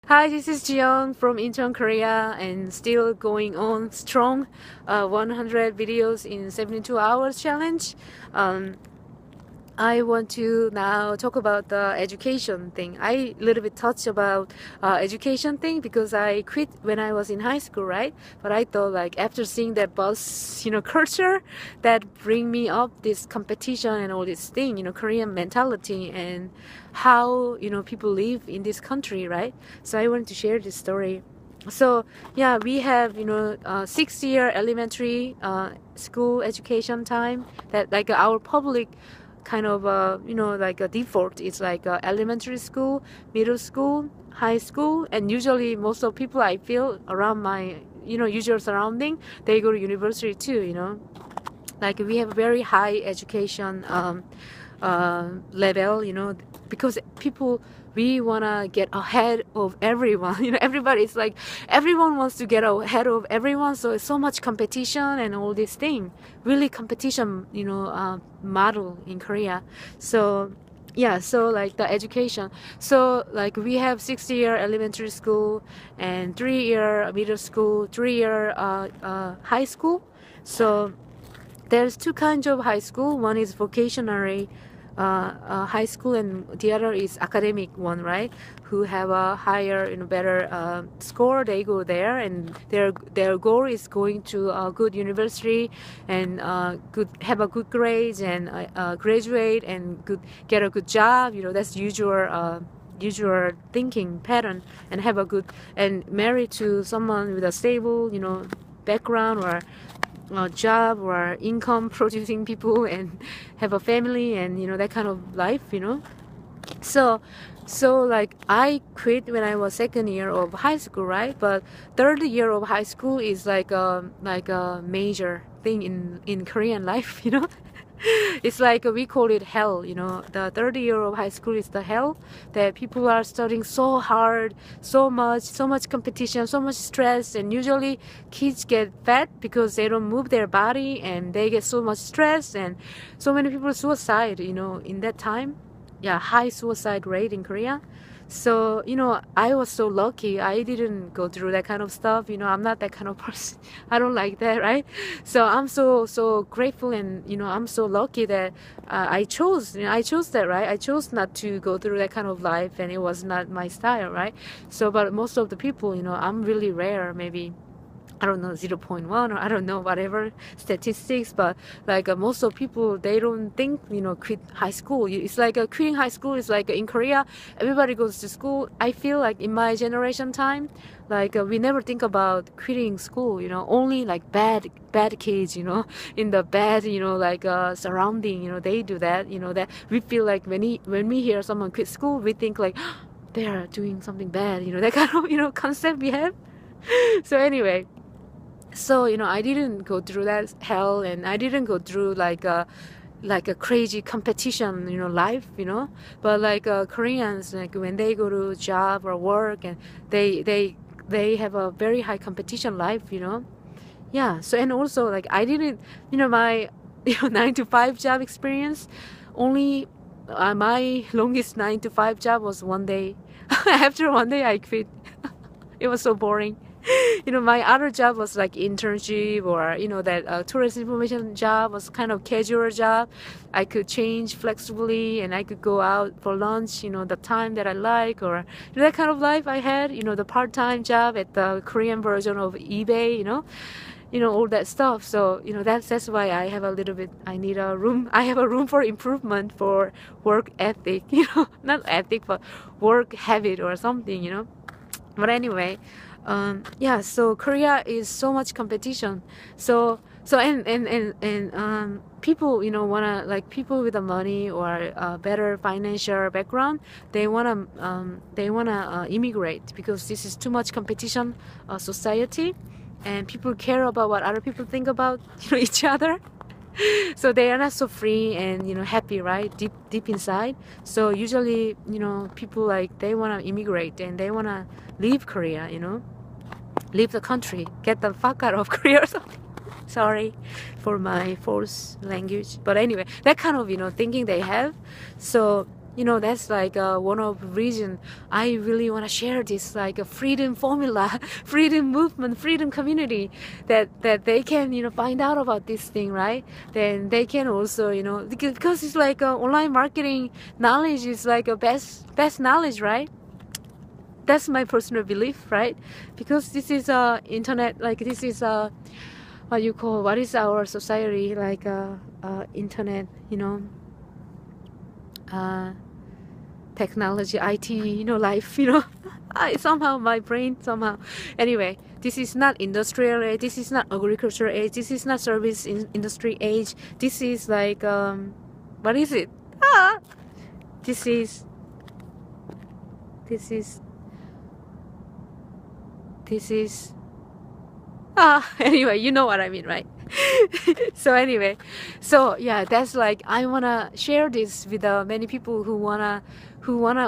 Hi, this is Jiyoung from Incheon, Korea, and still going on strong. 100 videos in 72 hours challenge. Um, I want to now talk about the education thing. I little bit touch about education thing because I quit when I was in high school, right? But I thought like after seeing that bus, culture that bring me up this competition and all this thing, Korean mentality and how, people live in this country, right? So I wanted to share this story. So yeah, we have 6 year elementary school education time that like our public kind of like a default is like elementary school, middle school, high school, and usually most of people I feel around my usual surrounding, they go to university too. Like we have very high education level, because people, we want to get ahead of everyone. Everybody's like, everyone wants to get ahead of everyone, so it's so much competition and all this thing, really competition, model in Korea. So yeah, so like the education, so like we have 6 year elementary school and 3 year middle school, 3 year high school. So there's two kinds of high school. One is vocational high school, and the other is academic one, right? Who have a higher, better score, they go there, and their goal is going to a good university and have a good grades and graduate and get a good job. That's usual thinking pattern, and have a good and marry to someone with a stable, background or job or income producing people, and have a family and that kind of life. So like I quit when I was second year of high school, right? But third year of high school is like a major thing in Korean life. It's like we call it hell. The third year of high school is the hell, that people are studying so hard, so much competition, so much stress, and usually kids get fat because they don't move their body, and they get so much stress, and so many people suicide, in that time. Yeah, high suicide rate in Korea. So I was so lucky I didn't go through that kind of stuff. I'm not that kind of person. I don't like that, right? So I'm so grateful, and I'm so lucky that I chose that, right? I chose not to go through that kind of life, and it was not my style, right? So but most of the people, I'm really rare, maybe I don't know, 0.1, or I don't know, whatever statistics, but like most of people, they don't think, quit high school. It's like quitting high school is like in Korea, everybody goes to school. I feel like in my generation time, like we never think about quitting school, only like bad kids, in the bad, like surrounding, they do that, that we feel like when we hear someone quit school, we think like they are doing something bad, that kind of, concept we have. So anyway, so I didn't go through that hell, and I didn't go through like a crazy competition, life, but like Koreans, like when they go to job or work, and they have a very high competition life, yeah. So and also like I didn't, my 9 to 5 job experience, only my longest 9 to 5 job was one day. After one day I quit. It was so boring. My other job was like internship, or that tourist information job was kind of casual job. I could change flexibly, and I could go out for lunch, the time that I like, or that kind of life I had. The part-time job at the Korean version of eBay, all that stuff. So that's why I have a little bit, I need a room. I have a room for improvement for work ethic, not ethic, but work habit or something. But anyway, yeah, so Korea is so much competition. So and people, wanna, like people with the money or better financial background, they wanna immigrate, because this is too much competition society, and people care about what other people think about each other. So they are not so free and happy, right, deep inside. So usually people, like, they want to immigrate, and they want to leave Korea, leave the country, get the fuck out of Korea or something. Sorry for my false language, but anyway, that kind of thinking they have. So you know, that's like one of the reason I really want to share this like a freedom formula, freedom movement, freedom community, that they can, you know, find out about this thing, right? Then they can also, you know, because it's like online marketing knowledge is like a best knowledge, right? That's my personal belief, right? Because this is internet, like this is what you call, what is our society like internet, you know, technology, IT, you know, life, you know. Somehow my brain somehow. Anyway, this is not industrial age, this is not agricultural age, this is not service industry age. This is like what is it? This is anyway, you know what I mean, right? So anyway, so yeah, that's like I wanna share this with many people who wanna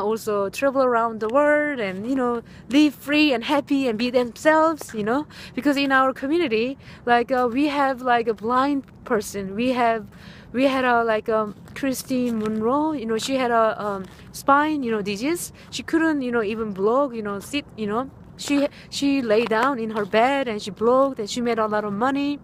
also travel around the world and, you know, live free and happy and be themselves, you know. Because in our community, like we have like a blind person, we had a like Christine Monroe, you know, she had a spine, you know, disease. She couldn't, you know, even blog, you know, sit, you know. She lay down in her bed and she blogged and she made a lot of money.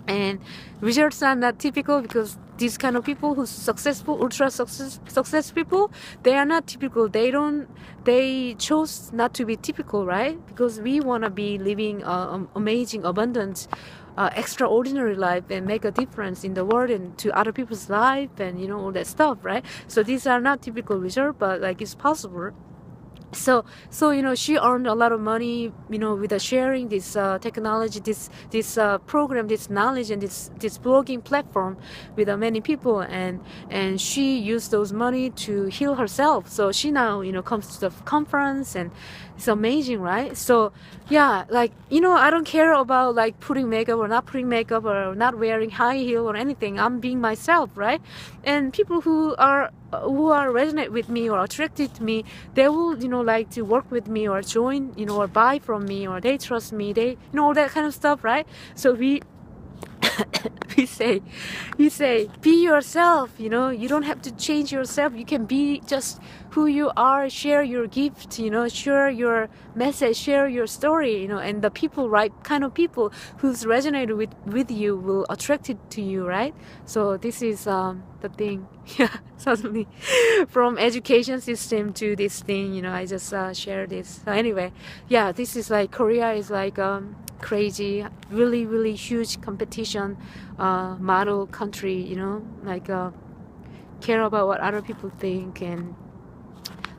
And results are not typical, because these kind of people who's successful, ultra success people, they are not typical. They chose not to be typical, right? Because we want to be living amazing, abundant, extraordinary life and make a difference in the world and to other people's life and, you know, all that stuff, right? So these are not typical results, but like it's possible. So you know, she earned a lot of money, you know, with sharing this technology, this program, this knowledge, and this blogging platform with many people, and she used those money to heal herself. So she now, you know, comes to the conference, and it's amazing, right? So yeah, like, you know, I don't care about like putting makeup or not putting makeup or not wearing high heel or anything. I'm being myself, right? And people who resonate with me or attracted to me, they will, you know, like to work with me or join, you know, or buy from me, or they trust me, they, you know, all that kind of stuff, right? So we say be yourself, you know. You don't have to change yourself. You can be just who you are. Share your gift, you know, share your message, share your story, you know, and the people, right kind of people who's resonated with you will attract it to you, right? So this is the thing. Yeah, suddenly from education system to this thing, you know, I just share this. So anyway, yeah, this is like Korea is like crazy, really huge competition model country, you know, like care about what other people think. And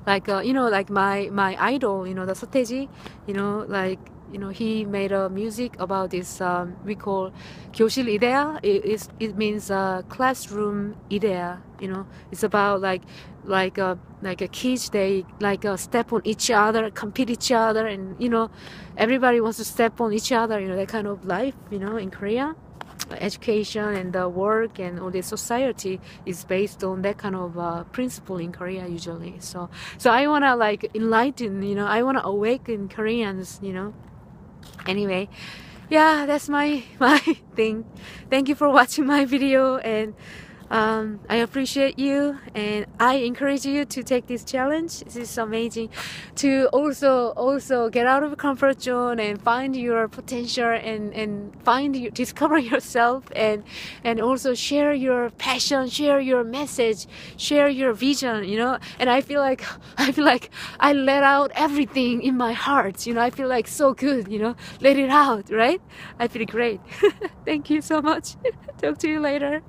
like you know, like my idol, you know, the Soteji, you know, like, you know, he made a music about this we call 교실 idea. It means classroom idea, you know. It's about like a kids, they like step on each other, compete each other, and, you know, everybody wants to step on each other, you know, that kind of life, you know, in Korea. Education and the work and all the society is based on that kind of principle in Korea usually. So I want to like enlighten, you know, I want to awaken Koreans, you know. Anyway, yeah, that's my thing. Thank you for watching my video, and I appreciate you, and I encourage you to take this challenge. This is amazing to also get out of the comfort zone and find your potential and discover yourself, and also share your passion, share your message, share your vision, you know. And I feel like I let out everything in my heart, you know. I feel like so good, you know, let it out, right? I feel great. Thank you so much. Talk to you later.